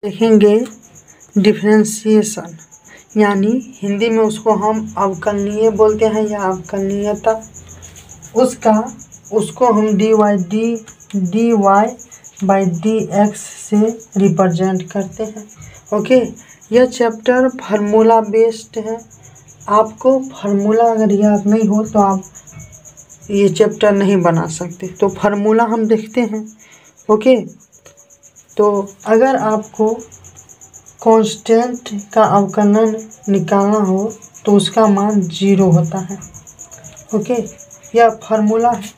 देखेंगे डिफरेंशिएशन, यानी हिंदी में उसको हम अवकलनीय बोलते हैं या अवकलनीयता। उसको हम dy बाई डी एक्स से रिप्रेजेंट करते हैं। ओके, यह चैप्टर फार्मूला बेस्ड है। आपको फार्मूला अगर याद नहीं हो तो आप ये चैप्टर नहीं बना सकते, तो फार्मूला हम देखते हैं। ओके, तो अगर आपको कांस्टेंट का अवकलन निकालना हो तो उसका मान 0 होता है। ओके, यह फार्मूला है।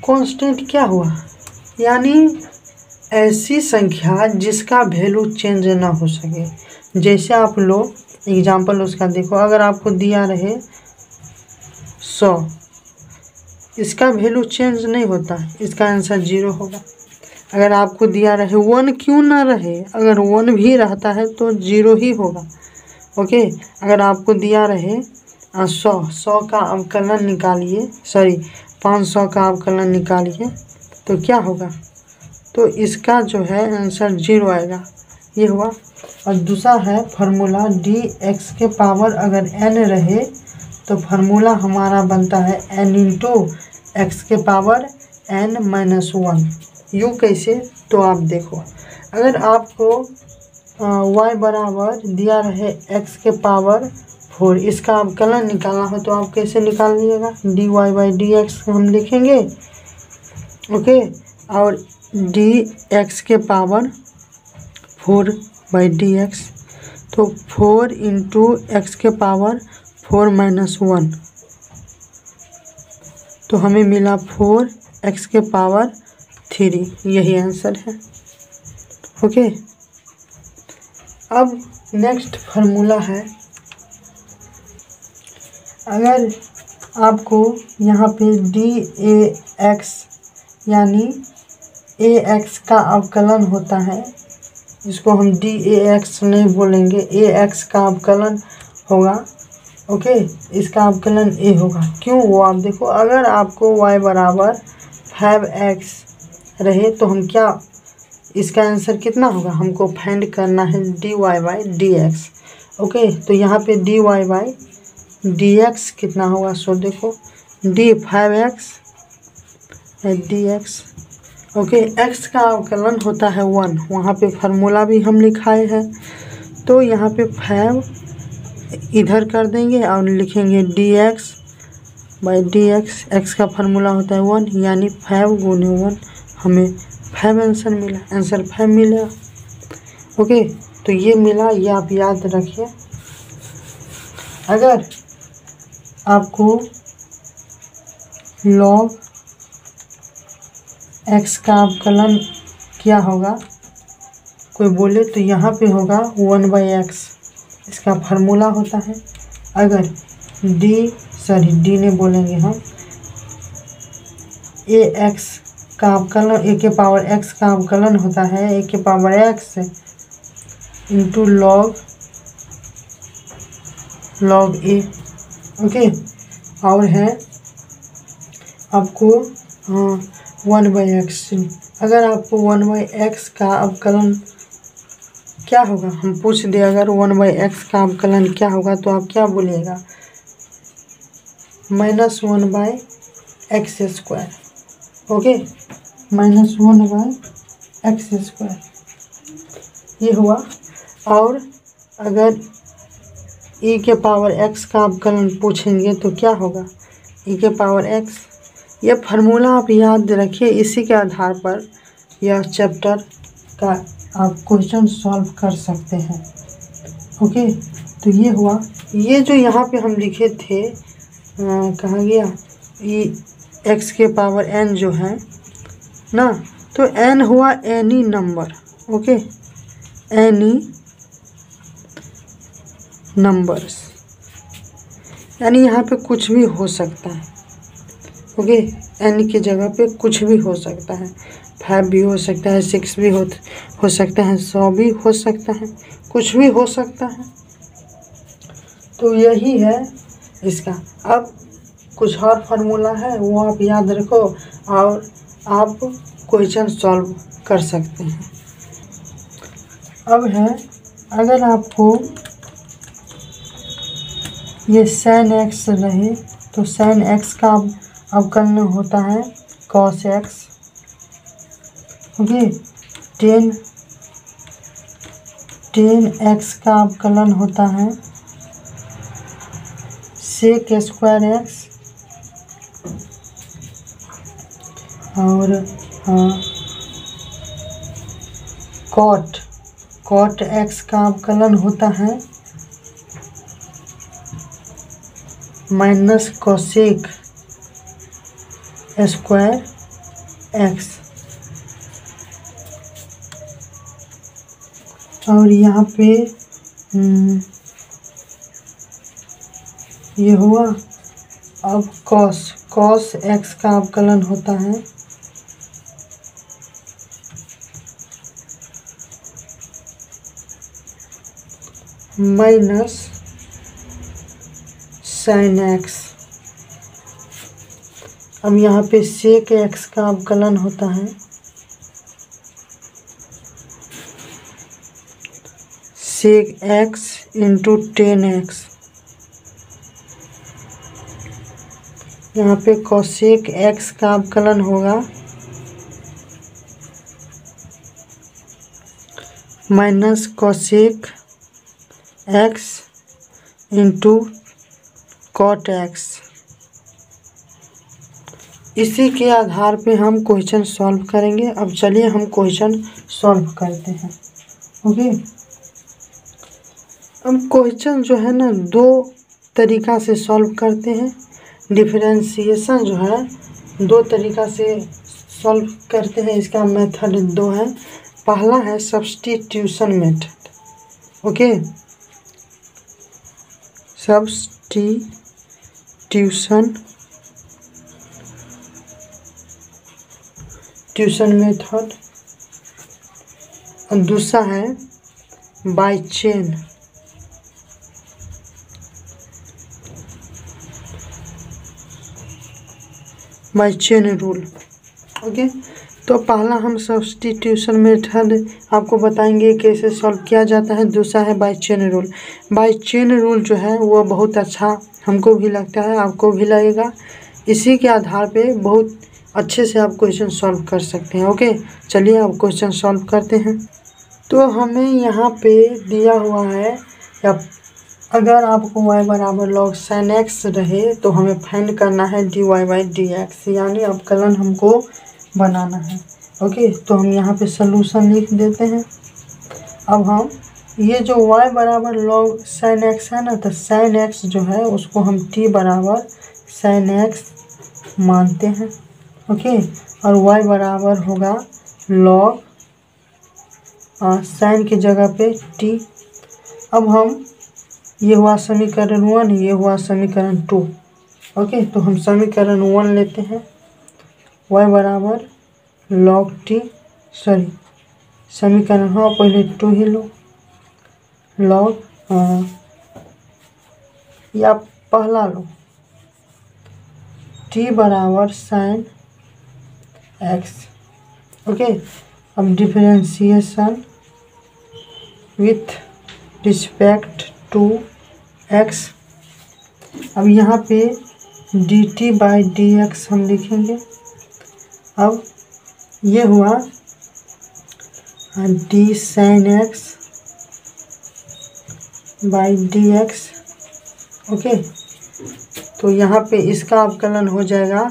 कांस्टेंट क्या हुआ, यानी ऐसी संख्या जिसका वैल्यू चेंज ना हो सके। जैसे आप लोग एग्जांपल उसका देखो, अगर आपको दिया रहे 100, इसका वैल्यू चेंज नहीं होता, इसका आंसर 0 होगा। अगर आपको दिया रहे 1 क्यों ना रहे, अगर 1 भी रहता है तो 0 ही होगा। ओके, अगर आपको दिया रहे 100 का अवकलन निकालिए, 500 का अवकलन निकालिए, तो क्या होगा, तो इसका जो है आंसर 0 आएगा। ये हुआ। और दूसरा है फार्मूला dx के पावर अगर n रहे तो फार्मूला हमारा बनता है n इंटू एक्स के पावर n-1। यूँ कैसे, तो आप देखो, अगर आपको y बराबर दिया रहे x के पावर 4, इसका अवकलन निकालना हो तो आप कैसे निकाल लीजिएगा, dy बाई डी एक्स हम लिखेंगे। ओके, और dx के पावर 4 बाई डी एक्स, तो 4 इंटू एक्स के पावर 4-1, तो हमें मिला 4x के पावर 3, यही आंसर है। ओके, अब नेक्स्ट फार्मूला है, अगर आपको यहाँ पे dAx यानी ax का अवकलन होता है, इसको हम dAx नहीं बोलेंगे, ax का अवकलन होगा। ओके, इसका अवकलन a होगा। क्यों, वो आप देखो, अगर आपको y बराबर 5x रहे तो हम क्या, इसका आंसर कितना होगा, हमको फाइंड करना है dy by d x. Okay, तो यहाँ पे dy बाई डी एक्स कितना होगा, सो देखो d5x D x. Okay, x का अवकलन होता है 1, वहाँ पे फार्मूला भी हम लिखाए हैं, तो यहाँ पे 5 इधर कर देंगे और लिखेंगे dx by d x. X का फार्मूला होता है 1, यानी 5 गुने 1, हमें 5 आंसर मिला, आंसर 5 मिला। ओके, तो ये मिला, ये आप याद रखिए। अगर आपको log x का अवकलन क्या होगा कोई बोले, तो यहाँ पे होगा 1/x, इसका फार्मूला होता है। अगर d ने बोलेंगे हम ax का अवकलन, a के पावर x का अवकलन होता है a के power x into log a। Okay, और है आपको 1/x। अगर आपको 1/x का अवकलन क्या होगा, हम पूछ दे अगर 1/x का अवकलन क्या होगा, तो आप क्या बोलिएगा, -1/x²। ओके, -1/x², ये हुआ। और अगर e के पावर x का अवकलन पूछेंगे तो क्या होगा, e के पावर x। यह फार्मूला आप याद रखिए, इसी के आधार पर यह चैप्टर का आप क्वेश्चन सॉल्व कर सकते हैं। ओके, तो ये हुआ। ये जो यहाँ पे हम लिखे थे कहाँ गया, ये x के पावर n जो है ना, तो n हुआ any number. Okay, any numbers, यानी यहाँ पे कुछ भी हो सकता है। ओके, n की जगह पे कुछ भी हो सकता है, 5 भी हो सकता है, 6 भी हो सकता है, 100 भी हो सकता है, कुछ भी हो सकता है। तो यही है इसका। अब कुछ और फार्मूला है, वो आप याद रखो और आप क्वेश्चन सॉल्व कर सकते हैं। अब है, अगर आपको ये sin x रहे तो sin x का अवकलन होता है cos x। Okay, tan x का अवकलन होता है sec स्क्वायर x। और cot x का अवकलन होता है माइनस कोसेक स्क्वायर x। और यहाँ पे ये हुआ। अब cos x का अवकलन होता है माइनस sin x। अब यहाँ पे sec x का अवकलन होता है sec x into tan x। यहाँ पे cosec x का अवकलन होगा minus cosec x into cot x। इसी के आधार पे हम क्वेश्चन सॉल्व करेंगे। अब चलिए हम क्वेश्चन सॉल्व करते हैं। ओके, अब क्वेश्चन जो है ना दो तरीका से सॉल्व करते हैं। डिफरेंशिएशन जो है दो तरीका से सॉल्व करते हैं, इसका मेथड दो है। पहला है substitution method. Okay, substitution method. और दूसरा है बाय चेन रूल। ओके, तो पहला हम सब्स्टिट्यूशन मेथड आपको बताएंगे कैसे सॉल्व किया जाता है। दूसरा है by chain rule. By chain rule जो है वो बहुत अच्छा हमको भी लगता है, आपको भी लगेगा। इसी के आधार पे बहुत अच्छे से आप क्वेश्चन सॉल्व कर सकते हैं। ओके, चलिए अब क्वेश्चन सॉल्व करते हैं। तो हमें यहाँ पे दिया हुआ है, या अगर आपको y बराबर log sin x रहे तो हमें फाइंड करना है dy बाई dx, यानी अवकलन हमको बनाना है। ओके, तो हम यहाँ पे सलूशन लिख देते हैं। अब हम ये जो y बराबर log sin x है ना, तो sin x जो है उसको हम t बराबर sin x मानते हैं। ओके, और y बराबर होगा log sin की जगह पे t। अब हम ये हुआ समीकरण 1, ये हुआ समीकरण 2। ओके, तो हम समीकरण 1 लेते हैं, y बराबर log t, सॉरी समीकरण हाँ पहले 2 ही लो, log या पहला लो t बराबर sin x। ओके, अब differentiation with respect to x। अब यहाँ पे dt बाई dx हम लिखेंगे। अब ये हुआ d sin x by dx। Okay, तो यहाँ पे इसका अवकलन हो जाएगा,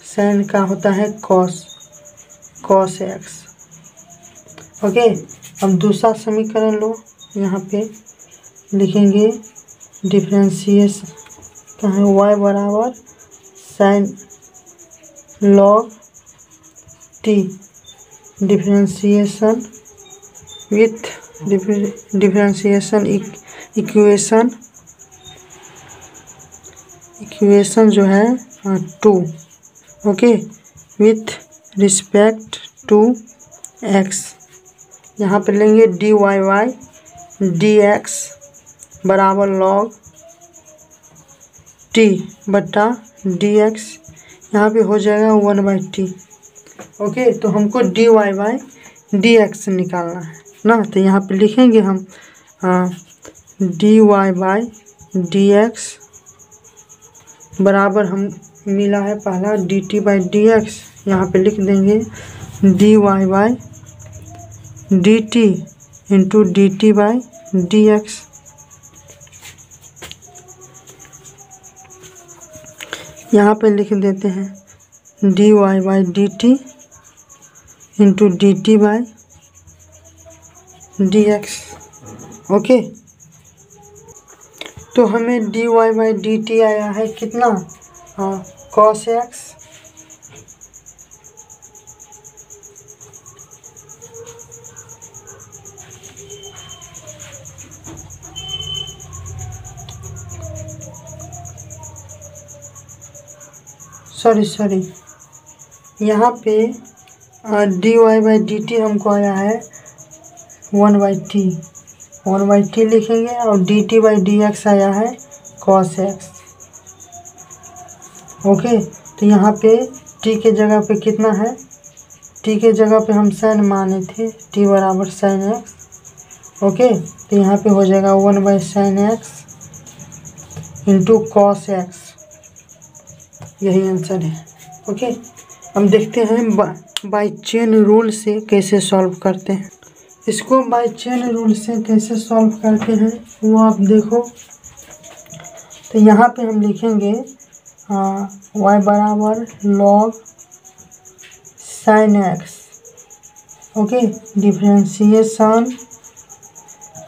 sin का होता है cos x। ओके, अब दूसरा समीकरण लो, यहाँ पे लिखेंगे डिफरेंशिएशन का है y बराबर sin log t differentiation with differentiation equation जो है 2। Okay, with respect to x। यहाँ पे लेंगे dy बाई dx बराबर log t बटा dx, यहाँ पे हो जाएगा 1/t। ओके, तो हमको dy बाई dx निकालना है, ना। तो यहाँ पे लिखेंगे हम dy बाई डी एक्स बराबर हम मिला है पहला dt बाई डी एक्स, यहाँ पे लिख देंगे dy by dt into dt by d x. यहाँ पे लिख देते हैं dy by dt into dt by d x. Okay, तो हमें dy बाई dt आया है कितना, cos x सॉरी यहाँ पे dy बाई dt हमको आया है 1/t लिखेंगे और dt बाई डी एक्स आया है cos x। ओके, तो यहाँ पे t के जगह पे कितना है, t के जगह पे हम sin माने थे, t बराबर sin x। ओके, तो यहाँ पे हो जाएगा 1/sin x into cos x, यही आंसर है। ओके, हम देखते हैं बाई चेन रूल से कैसे सॉल्व करते हैं। इसको बाई चेन रूल से कैसे सॉल्व करते हैं वो आप देखो। तो यहाँ पे हम लिखेंगे y बराबर log sin x। Okay, differentiation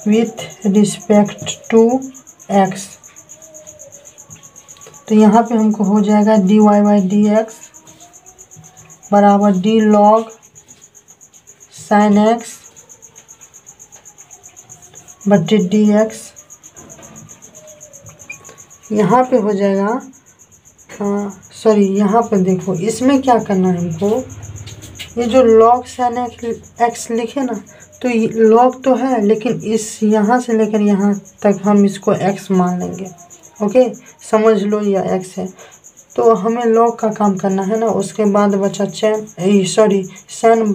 with respect to x। तो यहाँ पे हमको हो जाएगा dy बाई डी एक्स बराबर d log sin x बटे डी एक्स। यहाँ पे हो जाएगा सॉरी, यहाँ पे देखो इसमें क्या करना है हमको, ये जो log sin x लिखे ना, तो ये log तो है लेकिन इस यहाँ से लेकर यहाँ तक हम इसको x मान लेंगे। ओके, समझ लो यह x है, तो हमें log का काम करना है ना। उसके बाद बचा sin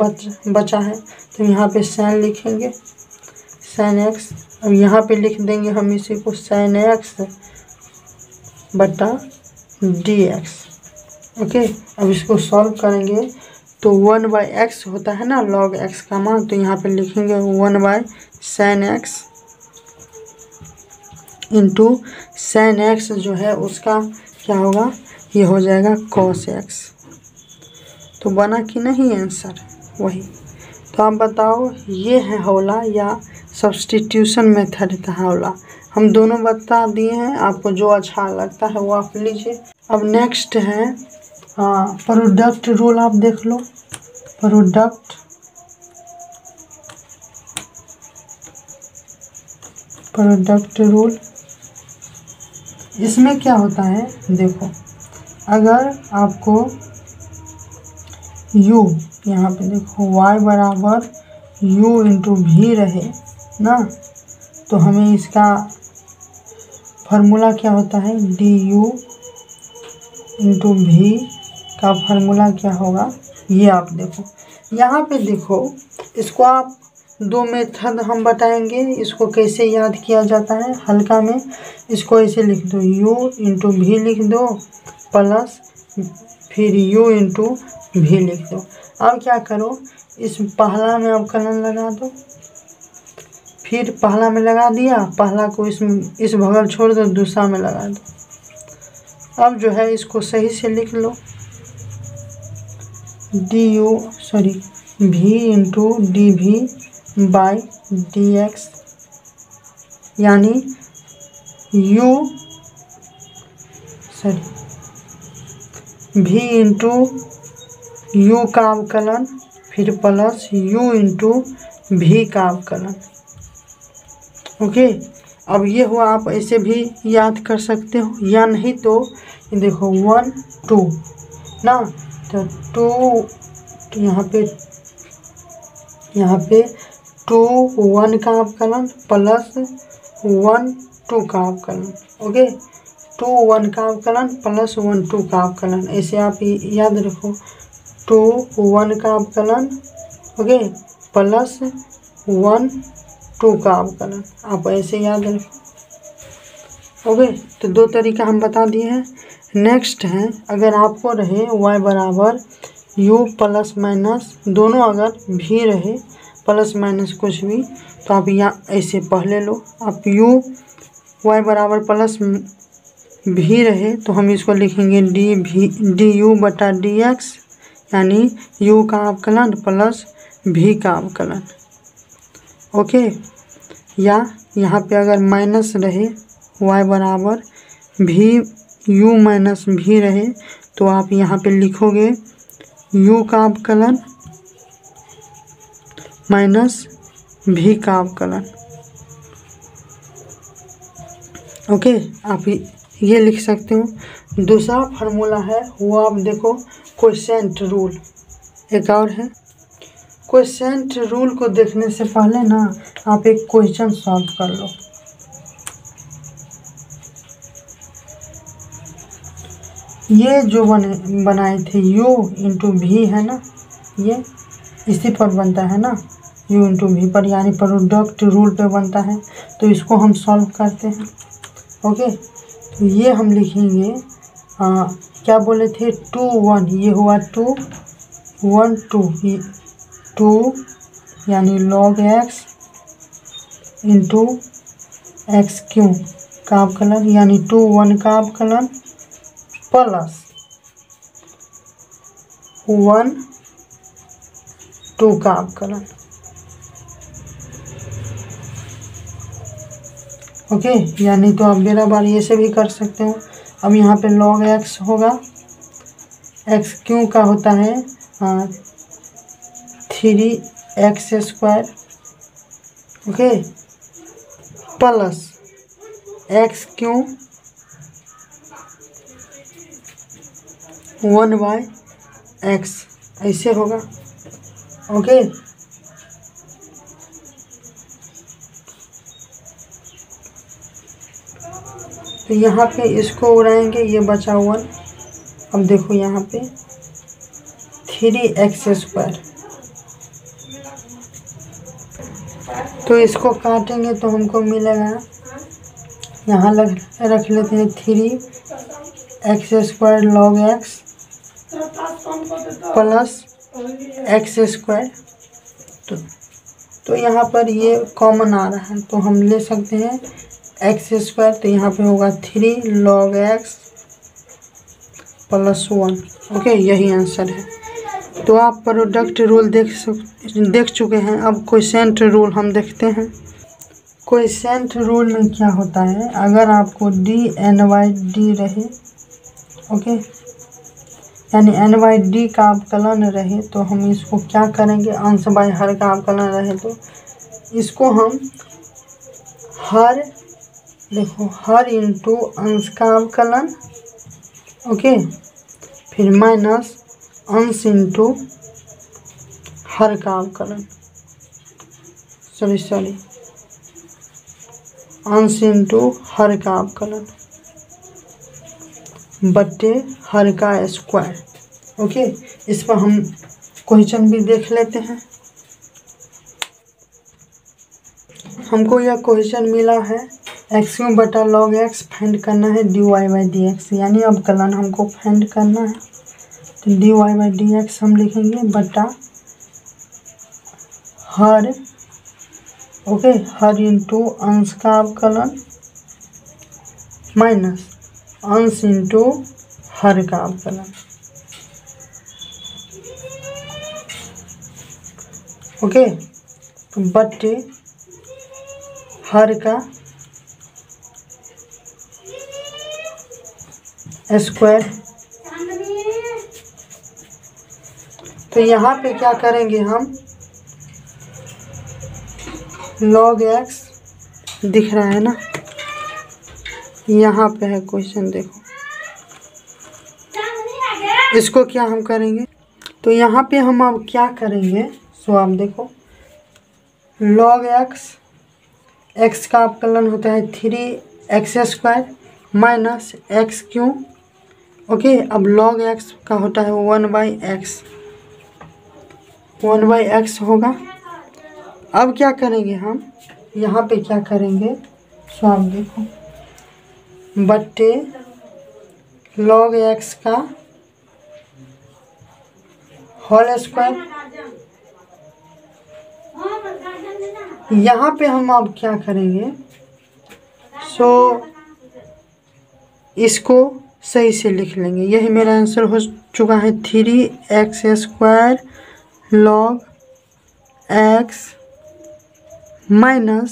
बचा है, तो यहाँ पे sin लिखेंगे sin x। अब यहाँ पे लिख देंगे हम इसी को sin x बटा डी एक्स। ओके, अब इसको सॉल्व करेंगे तो 1/x होता है ना log x का मान, तो यहाँ पे लिखेंगे 1/sin x into sin x जो है उसका क्या होगा, ये हो जाएगा cos x। तो बना कि नहीं आंसर वही। तो आप बताओ ये है हौला या सब्स्टिट्यूशन मेथड था हौला। हम दोनों बता दिए हैं, आपको जो अच्छा लगता है वो आप लीजिए। अब नेक्स्ट है प्रोडक्ट रूल। आप देख लो प्रोडक्ट रूल। इसमें क्या होता है देखो, अगर आपको u यहाँ पे देखो y बराबर u इंटू भी रहे ना, तो हमें इसका फार्मूला क्या होता है, du इंटू भी का फार्मूला क्या होगा, ये आप देखो। यहाँ पे देखो, इसको आप दो मेथड हम बताएंगे, इसको कैसे याद किया जाता है हल्का में। इसको ऐसे लिख दो, u इंटू भी लिख दो प्लस फिर u इंटू भी लिख दो। अब क्या करो, इस पहला में अवकलन लगा दो, फिर पहला में लगा दिया, पहला को इस बगल छोड़ दो, दूसरा में लगा दो। अब जो है इसको सही से लिख लो, भी इंटू डी भी बाई डी एक्स, यानी भी इंटू यू का अवकलन फिर प्लस u इंटू भी का अवकलन। ओके, अब ये हुआ, आप ऐसे भी याद कर सकते हो, या नहीं तो देखो 1 2 ना, तो 2 यहाँ पे 2 1 का अवकलन प्लस 1 2 का अवकलन। ओके, 2 1 का अवकलन प्लस 1 2 का अवकलन, ऐसे आप याद रखो। 2 1 का अवकलन ओके प्लस 1 2 का अवकलन। आप ऐसे याद रखें। ओके, तो दो तरीका हम बता दिए हैं। नेक्स्ट है, अगर आपको रहे y बराबर u प्लस माइनस, दोनों अगर भी रहे प्लस माइनस कुछ भी, तो आप यहाँ ऐसे पहले लो। आप y बराबर प्लस भी रहे तो हम इसको लिखेंगे डी यू बटा डी एक्स, यानी u का अवकलन प्लस v का अवकलन। ओके, या यहाँ पे अगर माइनस रहे y बराबर भी u माइनस भी रहे तो आप यहाँ पे लिखोगे u का अवकलन माइनस v का अवकलन। ओके, आप ये लिख सकते हो। दूसरा फार्मूला है वो आप देखो, क्वोशिएंट रूल। एक और है, क्वोशिएंट रूल को देखने से पहले ना आप एक क्वेश्चन सॉल्व कर लो। ये जो बनाए थे u इंटू भी है ना, ये इसी पर बनता है ना, u इंटू भी पर, यानी प्रोडक्ट रूल पे बनता है। तो इसको हम सॉल्व करते हैं। ओके, तो ये हम लिखेंगे क्या बोले थे 2 1, ये हुआ 2 1 2 यानी log x into x Q का अवकलन, यानी 2 1 का अवकलन प्लस 1 2 का अवकलन। ओके, यानी तो आप मेरा बार ये से भी कर सकते हो। अब यहाँ पे log x होगा, एक्स क्यू का होता है 3x²। Okay, plus x Q 1/x, ऐसे होगा। ओके, तो यहाँ पे इसको उड़ाएंगे, ये बचा 1। अब देखो यहाँ पे 3x², तो इसको काटेंगे तो हमको मिलेगा, यहाँ रख लेते हैं 3x² log x plus x²। तो यहाँ पर ये कॉमन आ रहा है तो हम ले सकते हैं x², तो यहाँ पे होगा 3 log x प्लस 1। ओके, यही आंसर है। तो आप प्रोडक्ट रूल देख चुके हैं। अब क्वोशिएंट रूल हम देखते हैं। क्वोशिएंट रूल में क्या होता है, अगर आपको d/d रहे, ओके, यानी n/d का अवकलन रहे तो हम इसको क्या करेंगे, अंश बाय हर का अवकलन रहे तो इसको हम हर, देखो हर इंटू अंश का अवकलन, ओके, फिर माइनस अंश इंटू हर का अवकलन, सॉरी अंश इंटू हर का अवकलन बट्टे हर का स्क्वायर। ओके, इस पर हम क्वेश्चन भी देख लेते हैं। हमको यह क्वेश्चन मिला है x³ बटा log x फाइंड करना है dy/dx, यानी अवकलन हमको फाइंड करना है। तो dy/dx हम लिखेंगे बटा हर, ओके, हर इंटू अंश का अवकलन माइनस अंश इंटू हर का अवकलन। ओके, तो बट्टे हर का स्क्वायर। तो यहाँ पे क्या करेंगे हम, log x दिख रहा है ना, यहाँ पे है क्वेश्चन, देखो इसको क्या हम करेंगे। तो यहाँ पे हम अब क्या करेंगे, सो आप देखो log x का अवकलन होता है 3x² माइनस x³। ओके, अब log x का होता है 1/x, 1/x होगा। अब क्या करेंगे हम यहाँ पे क्या करेंगे, सो आप देखो बट्टे log x का होल स्क्वायर। यहाँ पे हम अब क्या करेंगे, सो इसको सही से लिख लेंगे। यही मेरा आंसर हो चुका है 3x² log x माइनस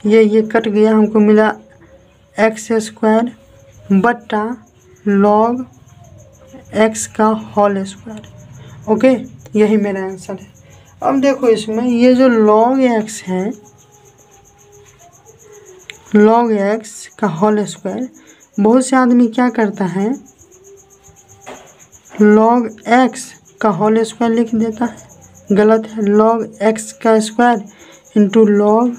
ये कट गया, हमको मिला x² बट्टा log x का होल स्क्वायर। ओके, यही मेरा आंसर है। अब देखो इसमें ये जो log x है, log x का होल स्क्वायर, बहुत से आदमी क्या करता है log x का होल स्क्वायर लिख देता है, गलत है। log x का square into log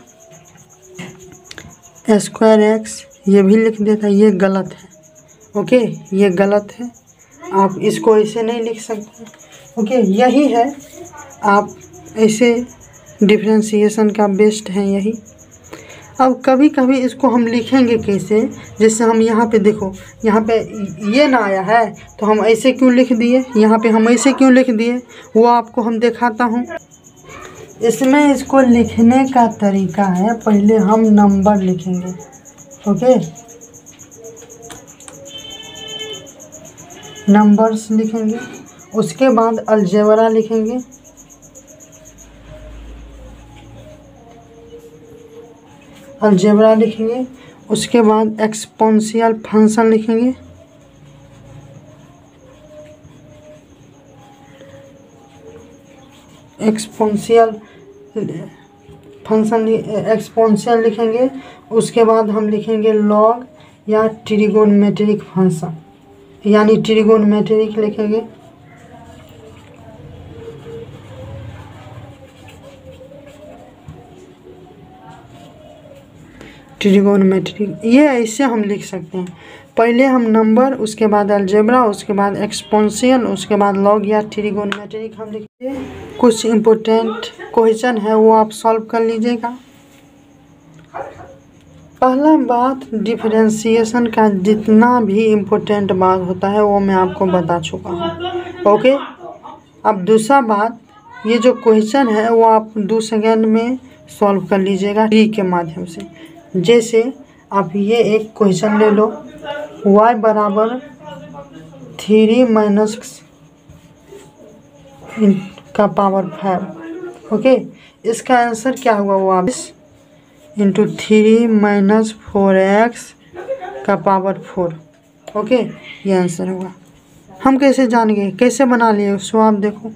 square x ये भी लिख देता है, ये गलत है। ओके, ये गलत है, आप इसको ऐसे नहीं लिख सकते। ओके, यही है, आप ऐसे डिफरेंशिएशन का बेस्ट है यही। अब कभी कभी इसको हम लिखेंगे कैसे, जैसे हम यहाँ पे देखो, यहाँ पे ये ना आया है तो हम ऐसे क्यों लिख दिए, यहाँ पे हम ऐसे क्यों लिख दिए, वो आपको हम दिखाता हूँ। इसमें इसको लिखने का तरीका है, पहले हम नंबर लिखेंगे। ओके, नंबर्स लिखेंगे, उसके बाद अलजेब्रा लिखेंगे, अलजेब्रा लिखेंगे, उसके बाद एक्सपोनेंशियल फंक्शन लिखेंगे, एक्सपोनेंशियल फंक्शन एक्सपोनेंशियल लिखेंगे। उसके बाद हम लिखेंगे लॉग या ट्रिगोनोमेट्रिक फंक्शन, यानी ट्रिगोनोमेट्रिक लिखेंगे। ट्रिगोनोमेट्रिक ये ऐसे हम लिख सकते हैं, पहले हम नंबर, उसके बाद अलजेब्रा, उसके बाद एक्सपोनेंशियल, उसके बाद लॉग या ट्रिगोनोमेट्रिक हम लिखते। कुछ इम्पोर्टेंट क्वेश्चन है वो आप सॉल्व कर लीजिएगा। पहला बात, डिफरेंशिएशन का जितना भी इम्पोर्टेंट बात होता है वो मैं आपको बता चुका हूँ। ओके, अब दूसरा बात, ये जो क्वेश्चन है वो आप 2 सेकेंड में सॉल्व कर लीजिएगा ट्री के माध्यम से। जैसे आप ये एक क्वेश्चन ले लो, y बराबर 3 माइनस का पावर 5। ओके, इसका आंसर क्या हुआ, वो आप इंटू 3 माइनस 4x का पावर 4। ओके, ये आंसर होगा। हम कैसे जान गए, कैसे बना लिए उसको, आप देखो,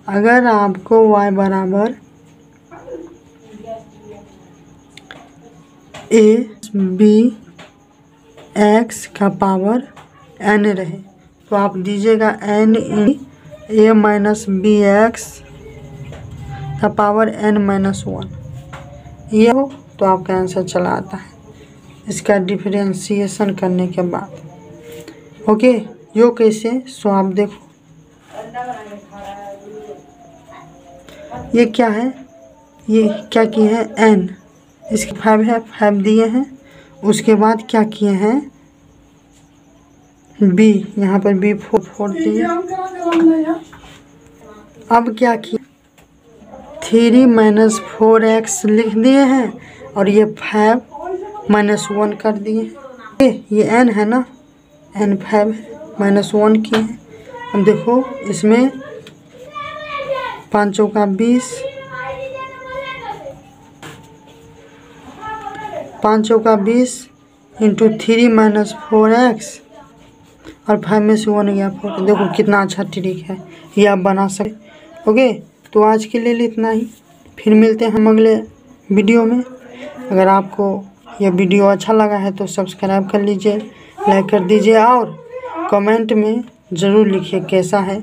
अगर आपको y बराबर a b x का पावर n रहे तो आप दीजिएगा n a minus b x का पावर n माइनस 1। ये हो तो आपका आंसर चला आता है इसका डिफरेंशिएशन करने के बाद। ओके, यो कैसे, सो आप देखो, ये क्या है, ये क्या किए हैं n, इसके 5 है, 5 दिए हैं। उसके बाद क्या किए हैं b, यहाँ पर b 4 दिए। अब क्या किए, 3 माइनस 4x लिख दिए हैं और ये 5 माइनस 1 कर दिए। ये n है ना, n 5 माइनस 1 किए हैं। अब देखो इसमें 5 चौका 20, 5 चौका 20 इंटू 3 माइनस 4x और 5 में से 1 गया 4। देखो कितना अच्छा ट्रिक है, ये आप बना सकते। ओके, तो आज के लिए इतना ही, फिर मिलते हैं हम अगले वीडियो में। अगर आपको यह वीडियो अच्छा लगा है तो सब्सक्राइब कर लीजिए, लाइक कर दीजिए और कमेंट में ज़रूर लिखिए कैसा है।